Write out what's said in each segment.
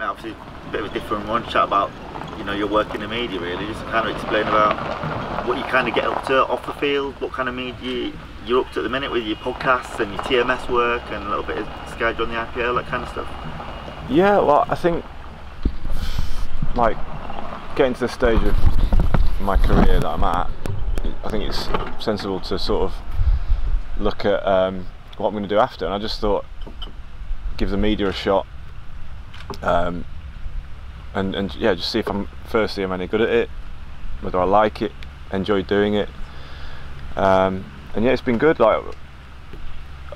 Obviously, a bit of a different one. Chat about, your work in the media, really. Just kind of explain about what you kind of get up to off the field, what kind of media you're up to at the minute with your podcasts and your TMS work and a little bit of Sky on the IPL, that kind of stuff. Yeah, well, I think like getting to the stage of my career that I'm at, I think it's sensible to sort of look at what I'm going to do after, and I just thought give the media a shot, and yeah, just see if I'm any good at it, whether I like it, enjoy doing it, and yeah, it's been good. Like,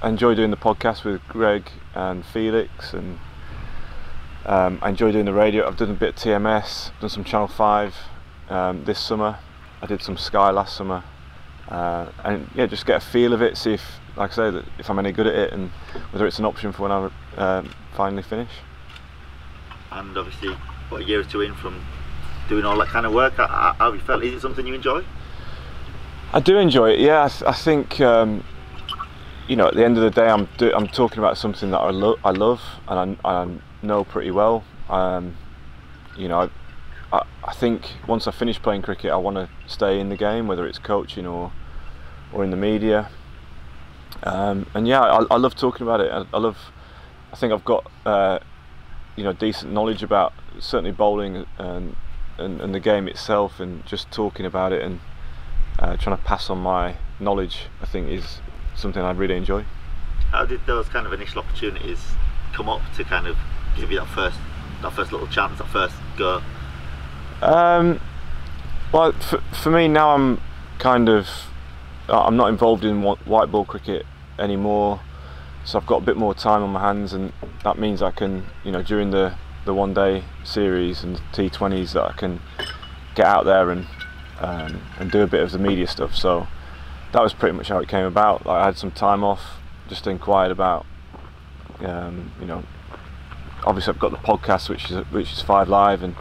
I enjoy doing the podcast with Greg and Felix, and I enjoy doing the radio. I've done a bit of TMS, done some Channel 5 this summer. I did some Sky last summer, and yeah, just get a feel of it, see if, like I say, that if I'm any good at it, and whether it's an option for when I finally finish. And obviously, what, a year or two in from doing all that kind of work, how have you felt? Is it something you enjoy? I do enjoy it. Yeah, I think at the end of the day, I'm talking about something that I love, and I know pretty well. I think once I finish playing cricket, I want to stay in the game, whether it's coaching or in the media. And yeah, I love talking about it. I think I've got decent knowledge about certainly bowling and the game itself, and just talking about it and trying to pass on my knowledge, I think, is something I really enjoy. How did those kind of initial opportunities come up to kind of give you that first little chance, that first go? Well, for me now, I'm not involved in white ball cricket anymore, so I've got a bit more time on my hands, and that means I can, during the one day series and T20s, that I can get out there and do a bit of the media stuff. So that was pretty much how it came about. Like, I had some time off, just inquired about, obviously I've got the podcast, which is 5 Live, and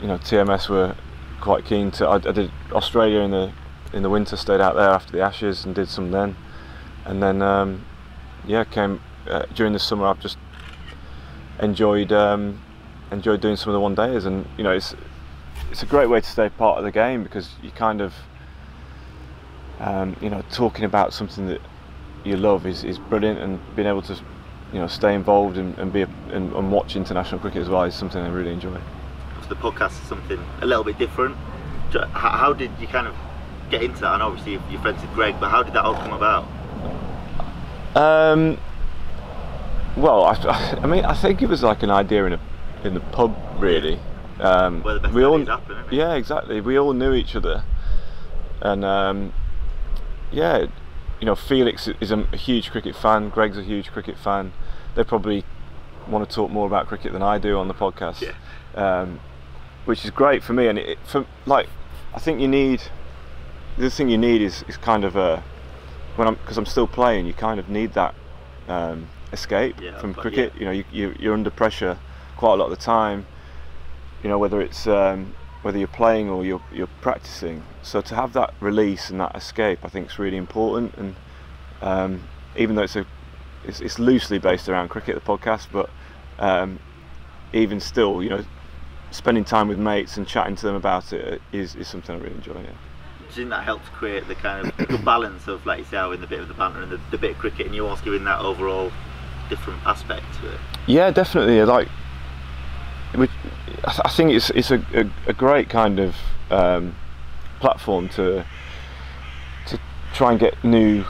TMS were quite keen to. I did Australia in the winter, stayed out there after the Ashes and did some then, and then came during the summer. I've just enjoyed doing some of the one days, and it's a great way to stay part of the game, because you kind of talking about something that you love is brilliant, and being able to stay involved and watch international cricket as well is something I really enjoy. The podcast is something a little bit different. How did you kind of get into that? And obviously you're friends with Greg, but how did that all come about? Well, I think it was like an idea in the pub, really. Where the best ideas happen, isn't it? Yeah, exactly. We all knew each other, and Felix is a huge cricket fan. Greg's a huge cricket fan. They probably want to talk more about cricket than I do on the podcast. Yeah. Which is great for me, and I think the thing you need is kind of because I'm still playing, you kind of need that escape from cricket. Yeah. You're under pressure quite a lot of the time, whether it's whether you're playing or you're practicing. So to have that release and that escape, I think is really important. And even though it's loosely based around cricket, the podcast, but even still, spending time with mates and chatting to them about it is something I really enjoy. Yeah. Do you think that helps create the kind of good balance of, like you say, having the bit of the banter and the bit of cricket, and you also giving that overall different aspect to it? Yeah, definitely. I think it's a great kind of platform to try and get new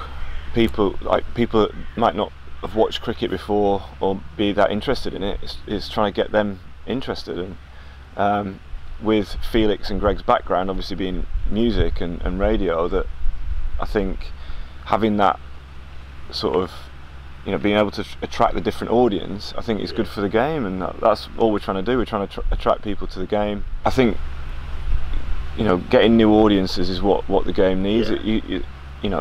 people, like people that might not have watched cricket before or be that interested in it. It's trying to get them interested. And with Felix and Greg's background, obviously being music and radio, that I think having that sort of, being able to attract the different audience, I think is good for the game, and that's all we're trying to do. We're trying to attract people to the game. I think getting new audiences is what the game needs. Yeah. You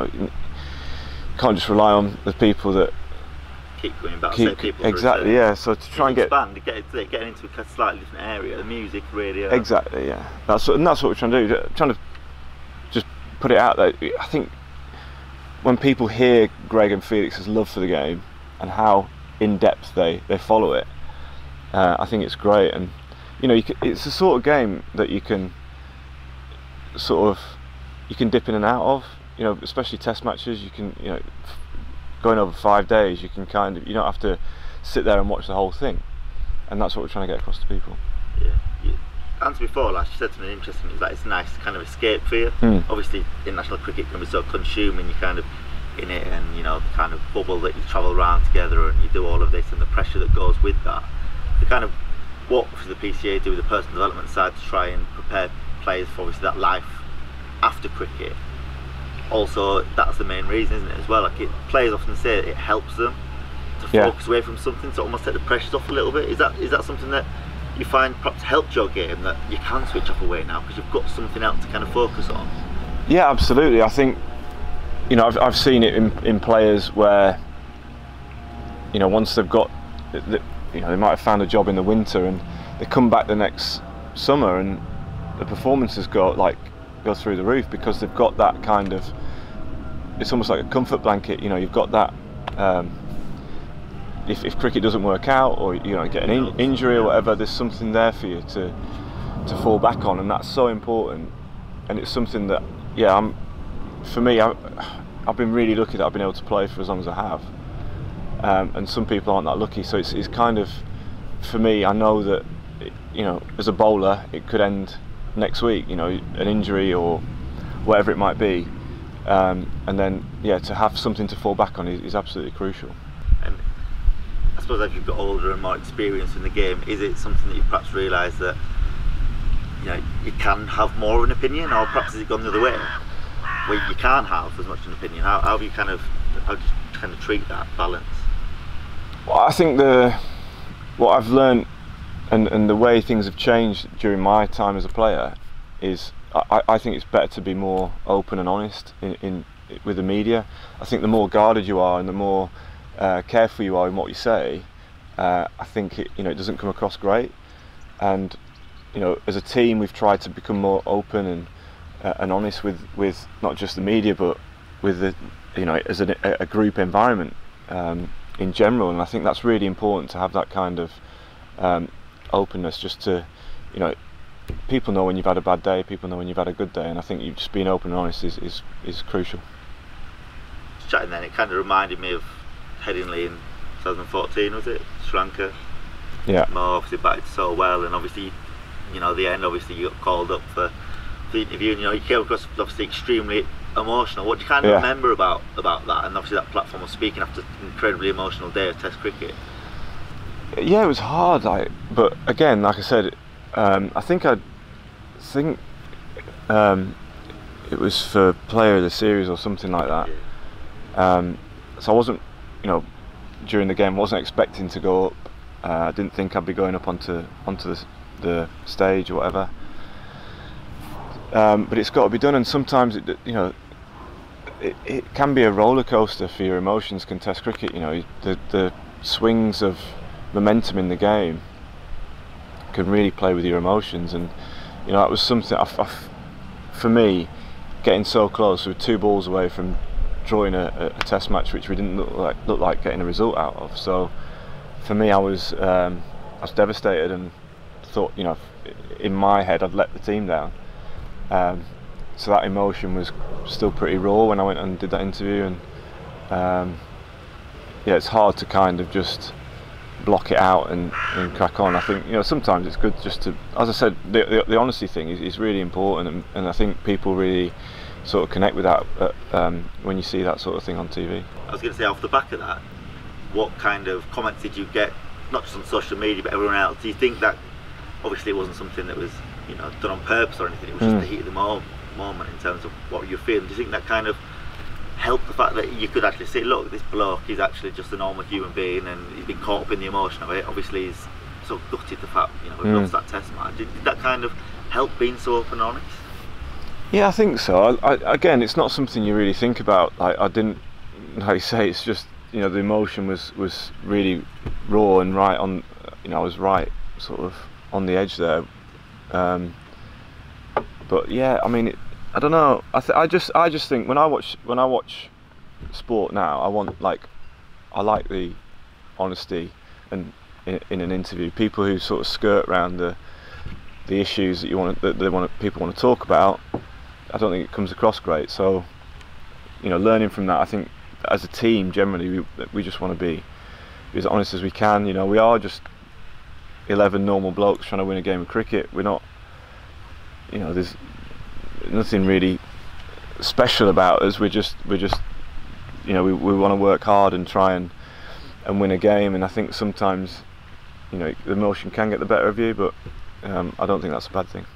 can't just rely on the people that keep going back. Exactly, yeah. So to try and get into a slightly different area, the music, radio. Exactly, yeah. That's what we're trying to do. Trying to just put it out there. I think when people hear Greg and Felix's love for the game and how in depth they follow it, I think it's great, and it's the sort of game that you can dip in and out of. Especially test matches. You can going over 5 days. You can you don't have to sit there and watch the whole thing, and that's what we're trying to get across to people. Yeah. You answered before last. You said something interesting. Is that it's a nice kind of escape for you. Obviously, international cricket can be so consuming. You kind of in it, and the kind of bubble that you travel around together, and you do all of this, and the pressure that goes with that. The kind of what the PCA do with the personal development side to try and prepare players for obviously that life after cricket. Also, that's the main reason, isn't it, as well? Players often say it helps them to focus away from something, to almost take the pressures off a little bit. Is that something that you find perhaps helped your game, that you can switch off away now because you've got something else to kind of focus on? Yeah, absolutely. I think I've seen it in players where once they've got they might have found a job in the winter and they come back the next summer and the performances go through the roof because they've got that kind of, it's almost like a comfort blanket. You've got that if cricket doesn't work out or get an injury or whatever, there's something there for you to fall back on, and that's so important. And it's something that for me, I've been really lucky that I've been able to play for as long as I have, and some people aren't that lucky. So it's kind of, for me, I know that as a bowler it could end next week, an injury or whatever it might be, and then to have something to fall back on is absolutely crucial. And I suppose as you've got older and more experience in the game, is it something that you perhaps realise that you can have more of an opinion, or perhaps has it gone the other way where you can't have as much an opinion? How do you kind of treat that balance? Well, I think what I've learned and the way things have changed during my time as a player is I think it's better to be more open and honest with the media. I think the more guarded you are and the more careful you are in what you say, I think it doesn't come across great. And as a team, we've tried to become more open and honest with not just the media, but with the as a group environment in general. And I think that's really important, to have that kind of openness, just to people know when you've had a bad day, people know when you've had a good day, and I think just being open and honest is crucial. Chatting then, it kind of reminded me of Headingley in 2014, was it? Sri Lanka. Yeah. Mo obviously batted so well, and obviously the end, obviously you got called up for the interview, and you came across obviously extremely emotional. What do you kind of remember about that, and obviously that platform of speaking after an incredibly emotional day of Test cricket? Yeah, it was hard, but again, like I said, I think it was for Player of the Series or something like that. So I wasn't, during the game, wasn't expecting to go up. I didn't think I'd be going up onto the stage or whatever. But it's got to be done, and sometimes it can be a roller coaster for your emotions. Test cricket, the swings of momentum in the game can really play with your emotions, and that was something for me, getting so close. We were 2 balls away from drawing a test match which we didn't look like getting a result out of. So for me, I was devastated and thought, in my head I'd let the team down. So that emotion was still pretty raw when I went and did that interview, and it's hard to kind of just block it out and crack on. I think sometimes it's good just to, as I said, the honesty thing is really important, and I think people really sort of connect with that when you see that sort of thing on TV. I was going to say, off the back of that, what kind of comments did you get, not just on social media but everyone else? Do you think that, obviously it wasn't something that was done on purpose or anything, it was just the heat of the moment in terms of what you're feeling? Do you think that kind of helped, the fact that you could actually say, look, this bloke is actually just a normal human being and he's been caught up in the emotion of it? Obviously he's so gutted the fact we lost that test match. Did that kind of help, being so open and honest? Yeah, I think so. Again, it's not something you really think about. I didn't, like you say, it's just the emotion was really raw and right on. I was right sort of on the edge there. But yeah, I mean, I don't know. I just think when I watch sport now, I like the honesty and in an interview. People who sort of skirt around the issues that people want to talk about, I don't think it comes across great. So, learning from that, I think as a team generally we just want to be as honest as we can. We are just 11 normal blokes trying to win a game of cricket. We're not, there's nothing really special about us. We're just we want to work hard and try and win a game. And I think sometimes, the emotion can get the better of you, but I don't think that's a bad thing.